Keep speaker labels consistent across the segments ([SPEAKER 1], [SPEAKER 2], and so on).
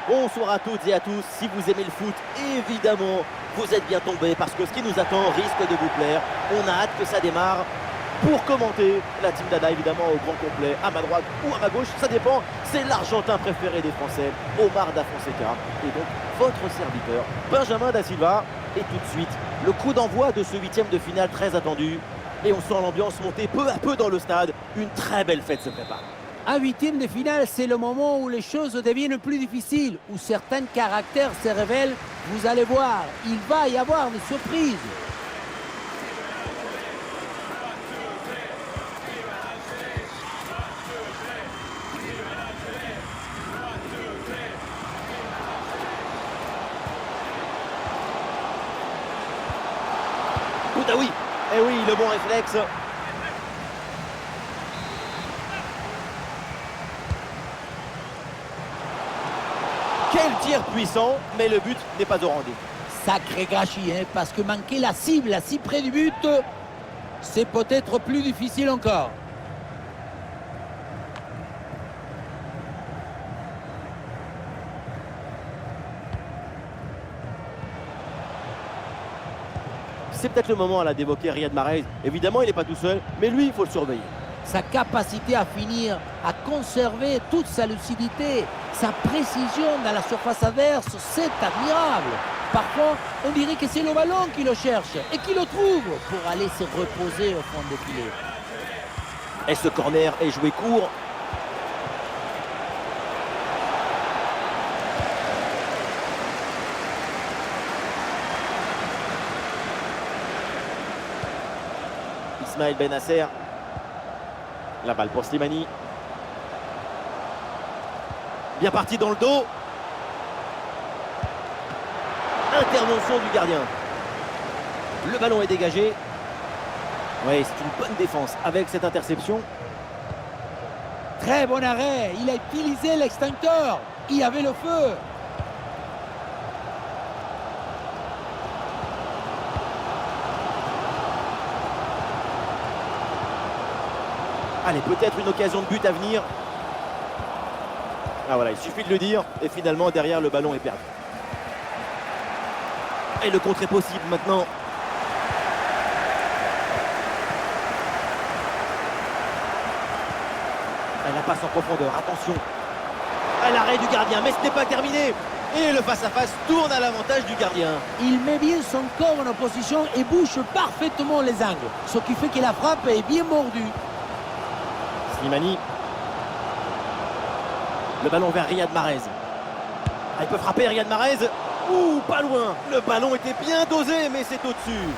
[SPEAKER 1] Bonsoir à toutes et à tous. Si vous aimez le foot, évidemment, vous êtes bien tombés parce que ce qui nous attend risque de vous plaire. On a hâte que ça démarre. Pour commenter, la team Dada évidemment au grand complet, à ma droite ou à ma gauche, ça dépend. C'est l'Argentin préféré des Français, Omar Da Fonseca. Et donc votre serviteur, Benjamin Da Silva. Et tout de suite, le coup d'envoi de ce huitième de finale très attendu. Et on sent l'ambiance monter peu à peu dans le stade. Une très belle fête se prépare.
[SPEAKER 2] Un huitième de finale, c'est le moment où les choses deviennent plus difficiles, où certains caractères se révèlent. Vous allez voir, il va y avoir des surprises.
[SPEAKER 1] Oui, et oui, le bon réflexe. Quel tir puissant, mais le but n'est pas au rendez-vous.
[SPEAKER 2] Sacré gâchis, hein, parce que manquer la cible si près du but, c'est peut-être plus difficile encore.
[SPEAKER 1] C'est peut-être le moment là d'évoquer Riyad Mahrez. Évidemment, il n'est pas tout seul, mais lui, il faut le surveiller.
[SPEAKER 2] Sa capacité à finir, à conserver toute sa lucidité, sa précision dans la surface adverse, c'est admirable. Parfois, on dirait que c'est le ballon qui le cherche et qui le trouve pour aller se reposer au fond des filets.
[SPEAKER 1] Et ce corner est joué court. Ismaël Benasser. La balle pour Slimani. Bien parti dans le dos. Intervention du gardien. Le ballon est dégagé. Oui, c'est une bonne défense avec cette interception.
[SPEAKER 2] Très bon arrêt, il a utilisé l'extincteur, il avait le feu.
[SPEAKER 1] Allez, peut-être une occasion de but à venir. Ah voilà, il suffit de le dire. Et finalement, derrière, le ballon est perdu. Et le contre est possible maintenant. La passe en profondeur, attention. À l'arrêt du gardien, mais ce n'est pas terminé. Et le face-à-face tourne à l'avantage du gardien.
[SPEAKER 2] Il met bien son corps en opposition et bouche parfaitement les angles. Ce qui fait que la frappe est bien mordue.
[SPEAKER 1] Slimani. Le ballon vers Riyad Mahrez. Ah, il peut frapper Riyad Mahrez. Ouh, pas loin. Le ballon était bien dosé, mais c'est au-dessus.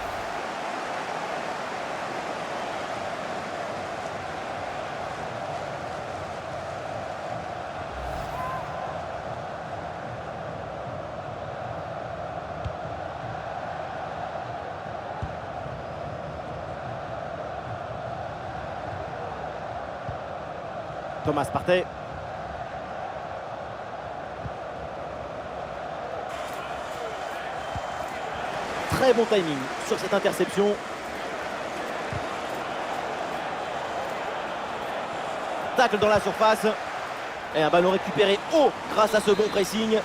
[SPEAKER 1] Thomas Partey. Très bon timing sur cette interception. Tacle dans la surface. Et un ballon récupéré haut grâce à ce bon pressing.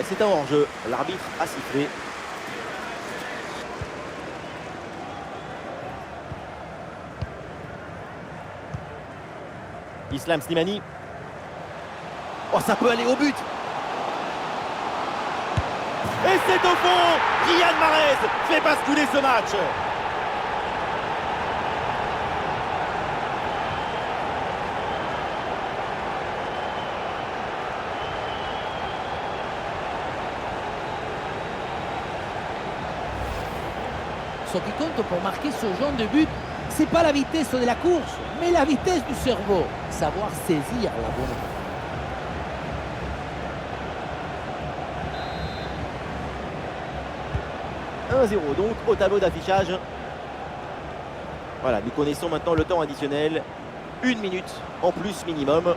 [SPEAKER 1] C'est un hors-jeu. L'arbitre a sifflé. Islam Slimani. Oh, ça peut aller au but. Et c'est au fond. Riyad Mahrez fait basculer ce match.
[SPEAKER 2] Ce qui compte pour marquer ce genre de but, c'est pas la vitesse de la course, mais la vitesse du cerveau. Savoir saisir la bonne.
[SPEAKER 1] 1-0 donc au tableau d'affichage. Voilà, nous connaissons maintenant le temps additionnel. 1 minute en plus minimum.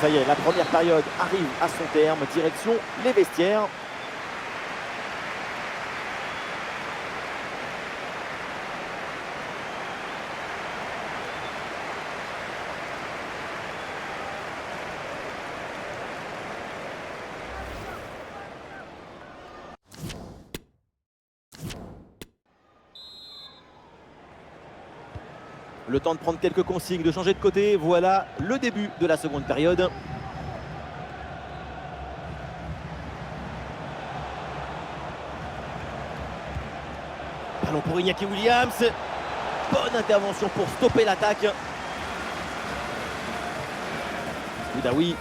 [SPEAKER 1] Ça y est, la première période arrive à son terme. Direction les vestiaires. Le temps de prendre quelques consignes, de changer de côté. Voilà le début de la seconde période. Ballon pour Iñaki Williams. Bonne intervention pour stopper l'attaque. Boudaoui.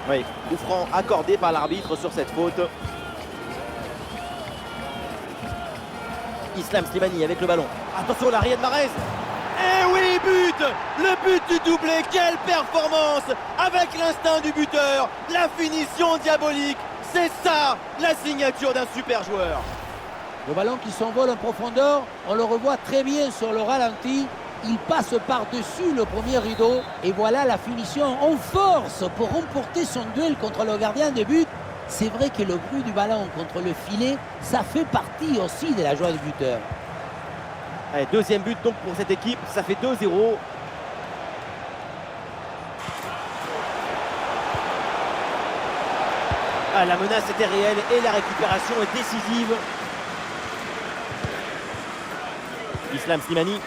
[SPEAKER 1] Oui, coup franc accordé par l'arbitre sur cette faute. Islam Slimani avec le ballon. Attention, la Riyad Mahrez. Et oui, but! Le but du doublé, quelle performance! Avec l'instinct du buteur, la finition diabolique. C'est ça, la signature d'un super joueur.
[SPEAKER 2] Le ballon qui s'envole en profondeur, on le revoit très bien sur le ralenti. Il passe par-dessus le premier rideau. Et voilà la finition en force pour remporter son duel contre le gardien de but. C'est vrai que le bruit du ballon contre le filet, ça fait partie aussi de la joie du buteur.
[SPEAKER 1] Allez, deuxième but donc pour cette équipe, ça fait 2-0. Ah, la menace était réelle et la récupération est décisive. Islam Slimani.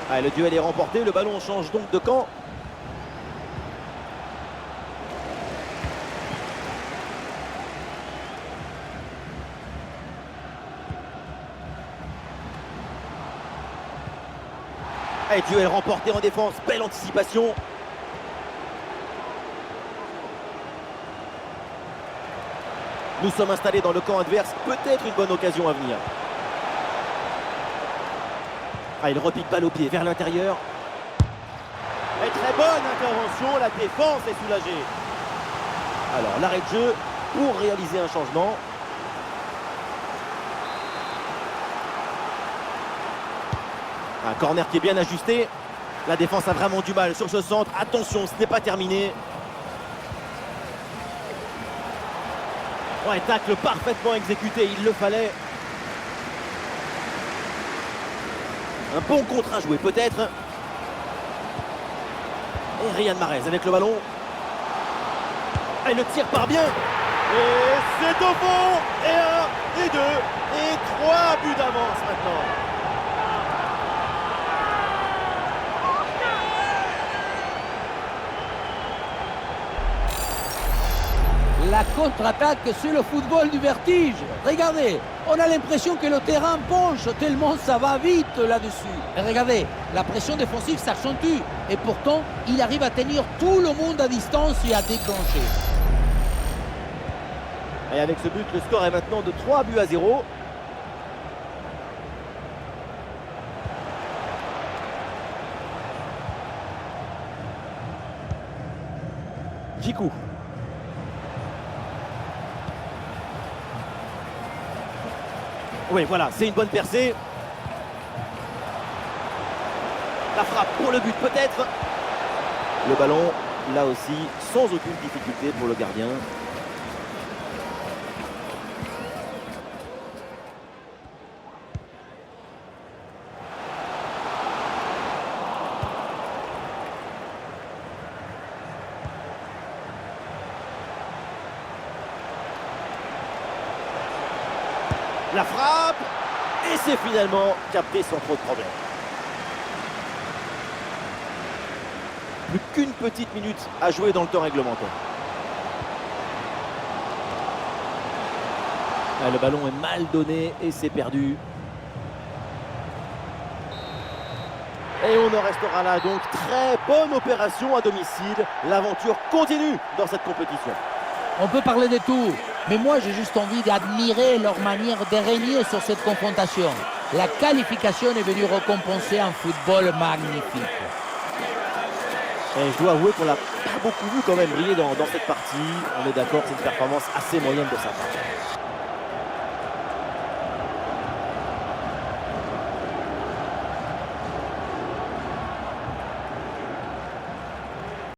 [SPEAKER 1] Ah, le duel est remporté, le ballon change donc de camp. Allez, duel remporté en défense, belle anticipation. Nous sommes installés dans le camp adverse, peut-être une bonne occasion à venir. Ah, il repique balle au pied vers l'intérieur. Et très bonne intervention, la défense est soulagée. Alors, l'arrêt de jeu pour réaliser un changement. Un corner qui est bien ajusté. La défense a vraiment du mal sur ce centre. Attention, ce n'est pas terminé. Ouais, tacle parfaitement exécuté, il le fallait. Un bon contre à jouer peut-être. Et Riyad Mahrez avec le ballon. Et le tir part bien. Et c'est au fond. Et 1, et 2, et 3 buts d'avance maintenant.
[SPEAKER 2] La contre-attaque, c'est le football du vertige. Regardez, on a l'impression que le terrain penche tellement ça va vite là-dessus. Et regardez, la pression défensive s'accentue. Et pourtant, il arrive à tenir tout le monde à distance et à déclencher.
[SPEAKER 1] Et avec ce but, le score est maintenant de 3-0. Djikou. Oui, voilà, c'est une bonne percée. La frappe pour le but peut-être. Le ballon, là aussi, sans aucune difficulté pour le gardien. La frappe. Et c'est finalement capté sans trop de problème. Plus qu'une petite minute à jouer dans le temps réglementaire. Ah, le ballon est mal donné et c'est perdu. Et on en restera là donc. Très bonne opération à domicile. L'aventure continue dans cette compétition.
[SPEAKER 2] On peut parler de tout, mais moi j'ai juste envie d'admirer leur manière de régner sur cette confrontation. La qualification est venue récompenser un football magnifique.
[SPEAKER 1] Et je dois avouer qu'on l'a pas beaucoup vu quand même briller dans cette partie. On est d'accord, c'est une performance assez moyenne de sa part.